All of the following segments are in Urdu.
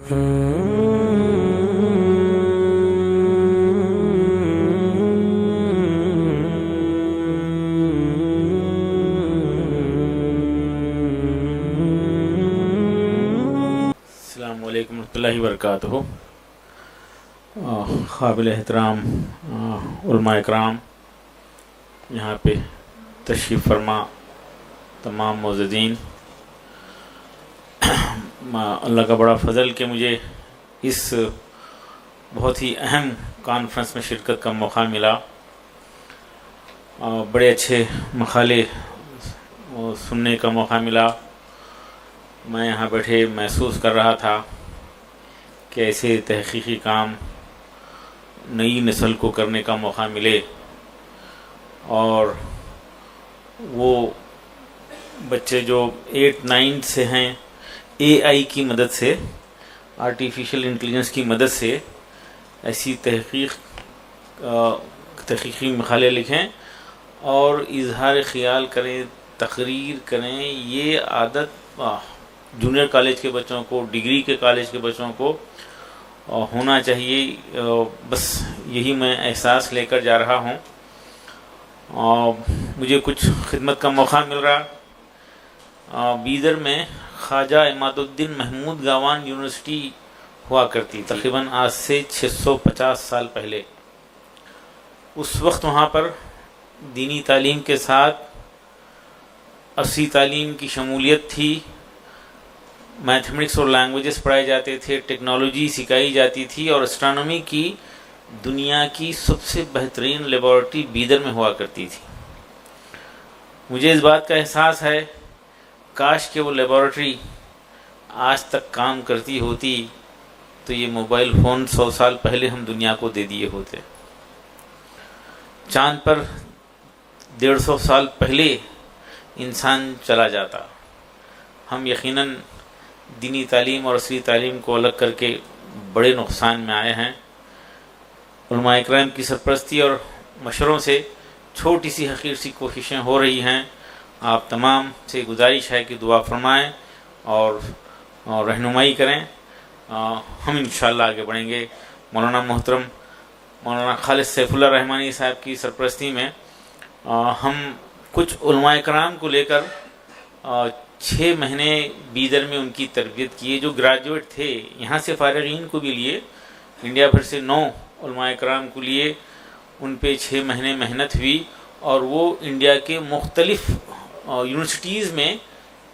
السلام علیکم ورحمۃ اللہ وبرکاتہ. قابل احترام علماء اکرام، یہاں پہ تشریف فرما تمام معززین، اللہ کا بڑا فضل کہ مجھے اس بہت ہی اہم کانفرنس میں شرکت کا موقع ملا. بڑے اچھے مقالے سننے کا موقع ملا. میں یہاں بیٹھے محسوس کر رہا تھا کہ ایسے تحقیقی کام نئی نسل کو کرنے کا موقع ملے، اور وہ بچے جو 8-9 سے ہیں AI کی مدد سے، آرٹیفیشل انٹیلیجنس کی مدد سے ایسی تحقیقی مقالے لکھیں اور اظہار خیال کریں، تقریر کریں. یہ عادت جونیئر کالج کے بچوں کو، ڈگری کے کالج کے بچوں کو ہونا چاہیے. بس یہی میں احساس لے کر جا رہا ہوں. مجھے کچھ خدمت کا موقع مل رہا. بیدر میں خواجہ عماد الدین محمود گاوان یونیورسٹی ہوا کرتی، تقریباً آج سے 650 سال پہلے. اس وقت وہاں پر دینی تعلیم کے ساتھ عصری تعلیم کی شمولیت تھی. میتھمیٹکس اور لینگویجز پڑھائے جاتے تھے، ٹیکنالوجی سکھائی جاتی تھی، اور اسٹرانومی کی دنیا کی سب سے بہترین لیبارٹری بیدر میں ہوا کرتی تھی. مجھے اس بات کا احساس ہے کاش کہ وہ لیبارٹری آج تک کام کرتی ہوتی تو یہ موبائل فون 100 سال پہلے ہم دنیا کو دے دیے ہوتے. چاند پر 150 سال پہلے انسان چلا جاتا. ہم یقیناً دینی تعلیم اور عصری تعلیم کو الگ کر کے بڑے نقصان میں آئے ہیں. علماء اکرام کی سرپرستی اور مشوروں سے چھوٹی سی حقیر سی کوششیں ہو رہی ہیں. آپ تمام سے گزارش ہے کہ دعا فرمائیں اور رہنمائی کریں. ہم انشاءاللہ آگے بڑھیں گے. مولانا محترم مولانا خالد سیف اللہ رحمانی صاحب کی سرپرستی میں ہم کچھ علماء کرام کو لے کر 6 مہینے بیدر میں ان کی تربیت کیے. جو گریجویٹ تھے یہاں سے فارغین کو بھی لیے، انڈیا بھر سے 9 علماء کرام کو لیے. ان پہ 6 مہینے محنت ہوئی اور وہ انڈیا کے مختلف یونیورسٹیز میں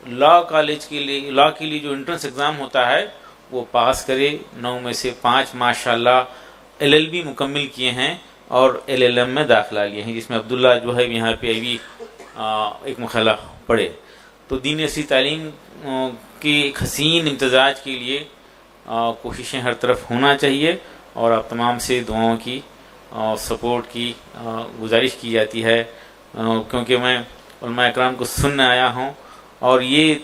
لا کے لیے جو انٹرنس ایگزام ہوتا ہے وہ پاس کرے. 9 میں سے 5 ماشاءاللہ LLB مکمل کیے ہیں اور LLM میں داخلہ لیے ہیں، جس میں عبداللہ جو ہے یہاں پہ ابھی ایک مخالہ پڑھے. تو دین عصری تعلیم کے ایک حسین امتزاج کے لیے کوششیں ہر طرف ہونا چاہیے، اور آپ تمام سے دعاؤں کی سپورٹ کی گزارش کی جاتی ہے، کیونکہ میں علماء اکرام کو سننے آیا ہوں اور یہ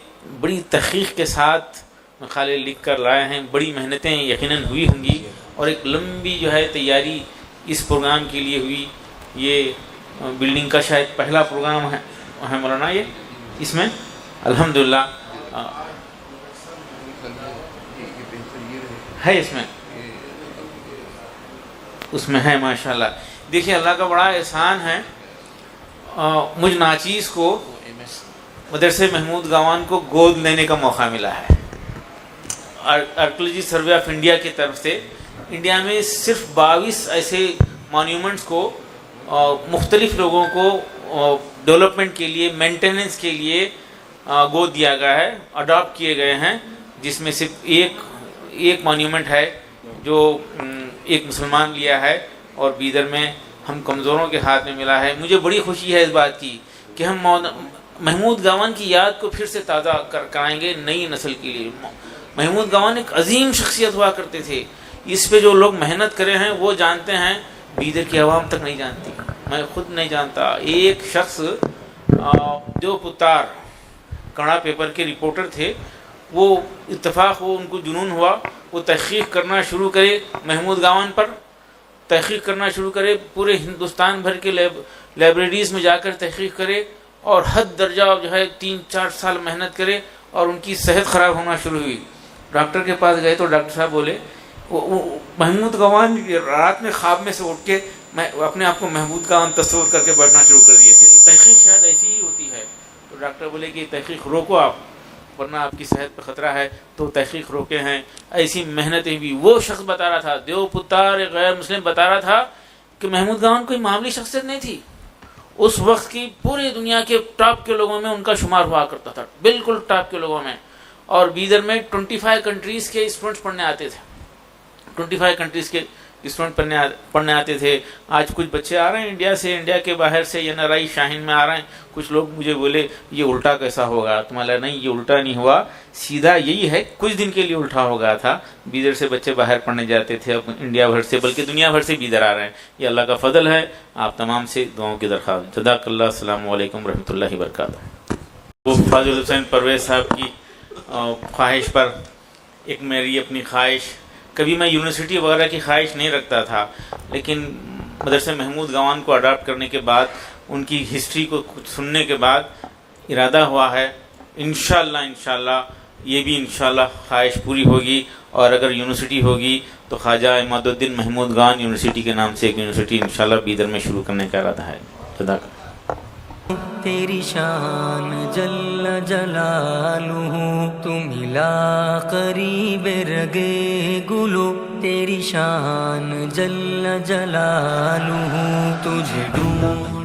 بڑی تحقیق کے ساتھ مقالے لکھ کر لائے ہیں. بڑی محنتیں یقیناً ہوئی ہوں گی اور ایک لمبی جو ہے تیاری اس پروگرام کے لیے ہوئی. یہ بلڈنگ کا شاید پہلا پروگرام ہے مولانا یہ اس میں الحمدللہ ہے، اس میں ہے ماشاءاللہ. دیکھیے اللہ کا بڑا احسان ہے، مجھ ناچیز کو مدرسے محمود گاوان کو گود لینے کا موقع ملا ہے. آرکیولوجی سروے آف انڈیا کی طرف سے انڈیا میں صرف 22 ایسے مانیومنٹس کو مختلف لوگوں کو ڈیولپمنٹ کے لیے، مینٹیننس کے لیے گود دیا گیا ہے، اڈاپٹ کیے گئے ہیں، جس میں صرف ایک مانیومنٹ ہے جو ایک مسلمان لیا ہے اور بیدر میں ہم کمزوروں کے ہاتھ میں ملا ہے. مجھے بڑی خوشی ہے اس بات کی کہ ہم محمود گاوان کی یاد کو پھر سے تازہ کرائیں گے نئی نسل کے لیے. محمود گاوان ایک عظیم شخصیت ہوا کرتے تھے. اس پہ جو لوگ محنت کرے ہیں وہ جانتے ہیں، بیدر کی عوام تک نہیں جانتی، میں خود نہیں جانتا. ایک شخص جو پتار کڑا پیپر کے رپورٹر تھے، وہ اتفاق ہو، ان کو جنون ہوا، وہ تحقیق کرنا شروع کرے محمود گاوان پر، تحقیق کرنا شروع کرے، پورے ہندوستان بھر کے لائبریریز میں جا کر تحقیق کرے اور حد درجہ جو ہے 3-4 سال محنت کرے اور ان کی صحت خراب ہونا شروع ہوئی. ڈاکٹر کے پاس گئے تو ڈاکٹر صاحب بولے محمود گوان رات میں خواب میں سے اٹھ کے میں اپنے آپ کو محمود گوان تصور کر کے بیٹھنا شروع کر دیے تھے. تحقیق شاید ایسی ہی ہوتی ہے. تو ڈاکٹر بولے کہ تحقیق روکو آپ, ورنہ آپ کی صحت پہ خطرہ ہے. تو تحقیق روکے ہیں. ایسی محنتیں بھی. وہ شخص بتا رہا تھا, دیو پتار غیر مسلم بتا رہا تھا کہ محمود گوان کوئی معمولی شخصیت نہیں تھی. اس وقت کی پوری دنیا کے ٹاپ کے لوگوں میں ان کا شمار ہوا کرتا تھا, بالکل ٹاپ کے لوگوں میں. اور بیدر میں 25 کنٹریز کے اسٹوڈنٹس پڑھنے آتے تھے. 25 کنٹریز کے اسٹوڈنٹ پڑھنے آتے تھے. آج کچھ بچے آ رہے ہیں انڈیا سے, انڈیا کے باہر سے, NRI شاہین میں آ رہے ہیں. کچھ لوگ مجھے بولے یہ الٹا کیسا ہوگا تمہارا. نہیں, یہ الٹا نہیں ہوا, سیدھا یہی ہے, کچھ دن کے لیے الٹا ہو گیا تھا. بیدر سے بچے باہر پڑھنے جاتے تھے, اب انڈیا بھر سے بلکہ دنیا بھر سے بیدر آ رہے ہیں. یہ اللہ کا فضل ہے. آپ تمام سے دعاؤں کی درخواست. جزاک اللہ. السلام علیکم ورحمۃ اللہ وبرکاتہ. وہ فاضل حسین پرویز صاحب کی خواہش پر ایک میری اپنی خواہش, کبھی میں یونیورسٹی وغیرہ کی خواہش نہیں رکھتا تھا, لیکن مدرسہ محمود گوان کو اڈاپٹ کرنے کے بعد, ان کی ہسٹری کو سننے کے بعد ارادہ ہوا ہے انشاءاللہ یہ بھی انشاءاللہ خواہش پوری ہوگی. اور اگر یونیورسٹی ہوگی تو خواجہ عماد الدین محمود گوان یونیورسٹی کے نام سے ایک یونیورسٹی انشاءاللہ بیدر میں شروع کرنے کا ارادہ ہے. جزاک اللہ. تیری شان جل جلالہ تو ملا قریب رگے گلو. تیری شان جل جلالہ تجھے ڈھونڈ